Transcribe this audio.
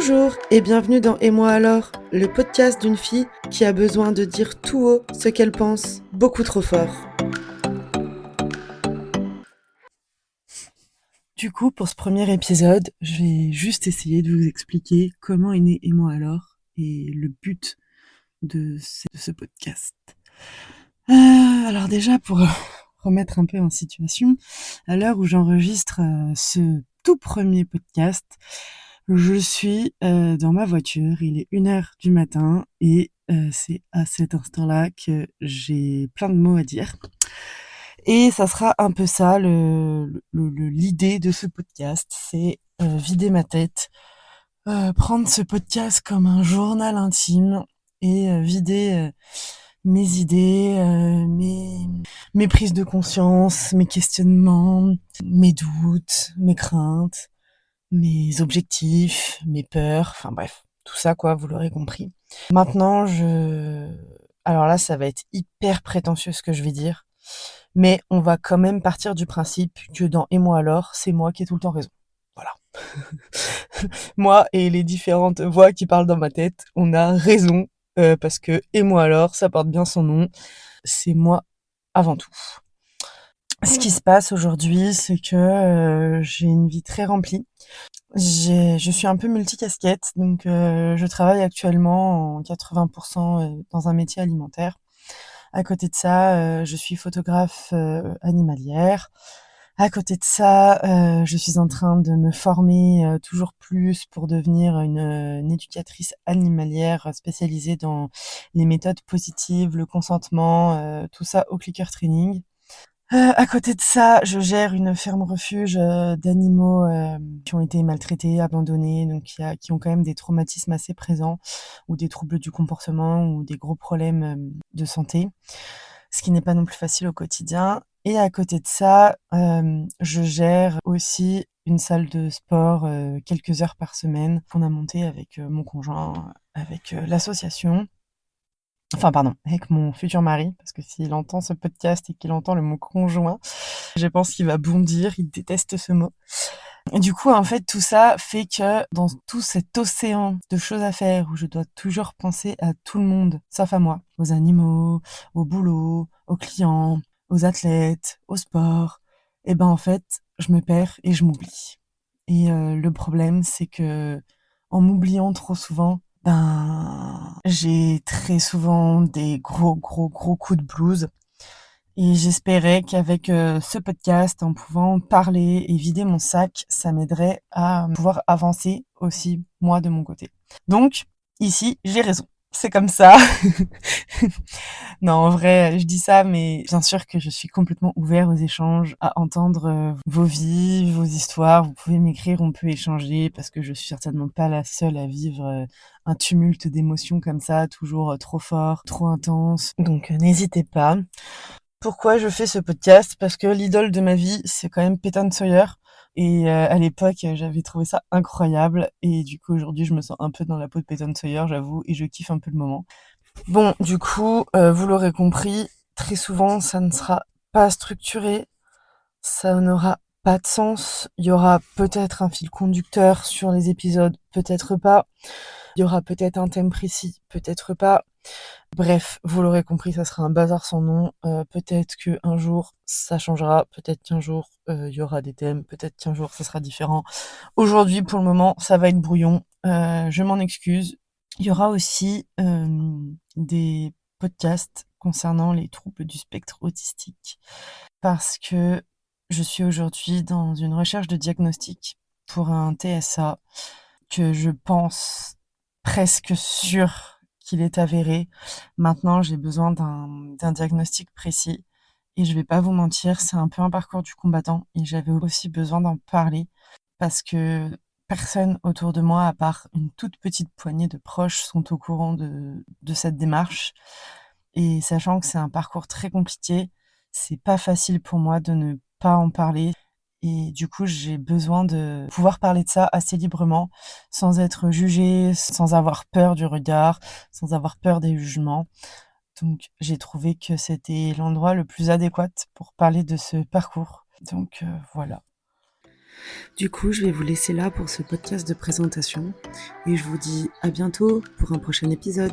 Bonjour et bienvenue dans Et moi alors, le podcast d'une fille qui a besoin de dire tout haut ce qu'elle pense, beaucoup trop fort. Du coup, pour ce premier épisode, je vais juste essayer de vous expliquer comment est né Et moi alors et le but de ce podcast. Alors déjà, pour remettre un peu en situation, à l'heure où j'enregistre ce tout premier podcast, je suis dans ma voiture, il est 1h du matin et c'est à cet instant-là que j'ai plein de mots à dire. Et ça sera un peu ça l'idée de ce podcast, c'est vider ma tête, prendre ce podcast comme un journal intime et vider mes idées, mes prises de conscience, mes questionnements, mes doutes, mes craintes, mes objectifs, mes peurs, enfin bref, tout ça quoi, vous l'aurez compris. Maintenant, alors là, ça va être hyper prétentieux ce que je vais dire, mais on va quand même partir du principe que dans Et moi alors, c'est moi qui ai tout le temps raison. Voilà. Moi et les différentes voix qui parlent dans ma tête, on a raison, parce que Et moi alors, ça porte bien son nom, c'est moi avant tout. Ce qui se passe aujourd'hui, c'est que j'ai une vie très remplie. Je suis un peu multicasquette, donc je travaille actuellement en 80% dans un métier alimentaire. À côté de ça, je suis photographe animalière. À côté de ça, je suis en train de me former toujours plus pour devenir une éducatrice animalière spécialisée dans les méthodes positives, le consentement, tout ça au clicker training. À côté de ça, je gère une ferme refuge d'animaux qui ont été maltraités, abandonnés, donc qui ont quand même des traumatismes assez présents, ou des troubles du comportement, ou des gros problèmes de santé, ce qui n'est pas non plus facile au quotidien. Et à côté de ça, je gère aussi une salle de sport quelques heures par semaine qu'on a montée avec mon conjoint, avec l'association. Enfin, pardon, avec mon futur mari, parce que s'il entend ce podcast et qu'il entend le mot conjoint, je pense qu'il va bondir, il déteste ce mot. Et du coup, en fait, tout ça fait que dans tout cet océan de choses à faire, où je dois toujours penser à tout le monde, sauf à moi, aux animaux, au boulot, aux clients, aux athlètes, au sport, et ben en fait, je me perds et je m'oublie. Et le problème, c'est que en m'oubliant trop souvent, j'ai très souvent des gros coups de blues. Et j'espérais qu'avec ce podcast, en pouvant parler et vider mon sac, ça m'aiderait à pouvoir avancer aussi, moi, de mon côté. Donc, ici, j'ai raison. C'est comme ça. Non, en vrai, je dis ça, mais bien sûr que je suis complètement ouvert aux échanges, à entendre vos vies, vos histoires. Vous pouvez m'écrire, on peut échanger, parce que je suis certainement pas la seule à vivre un tumulte d'émotions comme ça, toujours trop fort, trop intense. Donc, n'hésitez pas. Pourquoi je fais ce podcast? Parce que l'idole de ma vie, c'est quand même Peyton Sawyer. Et à l'époque, j'avais trouvé ça incroyable. Et du coup, aujourd'hui, je me sens un peu dans la peau de Peyton Sawyer, j'avoue, et je kiffe un peu le moment. Bon, du coup, vous l'aurez compris, très souvent, ça ne sera pas structuré, ça n'aura pas de sens. Il y aura peut-être un fil conducteur sur les épisodes, peut-être pas. Il y aura peut-être un thème précis, peut-être pas. Bref, vous l'aurez compris, ça sera un bazar sans nom. Peut-être qu'un jour, ça changera. Peut-être qu'un jour, il y aura des thèmes. Peut-être qu'un jour, ça sera différent. Aujourd'hui, pour le moment, ça va être brouillon. Je m'en excuse. Il y aura aussi des podcasts concernant les troubles du spectre autistique. Parce que je suis aujourd'hui dans une recherche de diagnostic pour un TSA que je pense presque sûr qu'il est avéré. Maintenant, j'ai besoin d'un diagnostic précis. Et je vais pas vous mentir, c'est un peu un parcours du combattant. Et j'avais aussi besoin d'en parler parce que personne autour de moi, à part une toute petite poignée de proches, sont au courant de cette démarche. Et sachant que c'est un parcours très compliqué, c'est pas facile pour moi de ne pas en parler. Et du coup, j'ai besoin de pouvoir parler de ça assez librement, sans être jugée, sans avoir peur du regard, sans avoir peur des jugements. Donc, j'ai trouvé que c'était l'endroit le plus adéquat pour parler de ce parcours. Donc, voilà. Du coup, je vais vous laisser là pour ce podcast de présentation et je vous dis à bientôt pour un prochain épisode.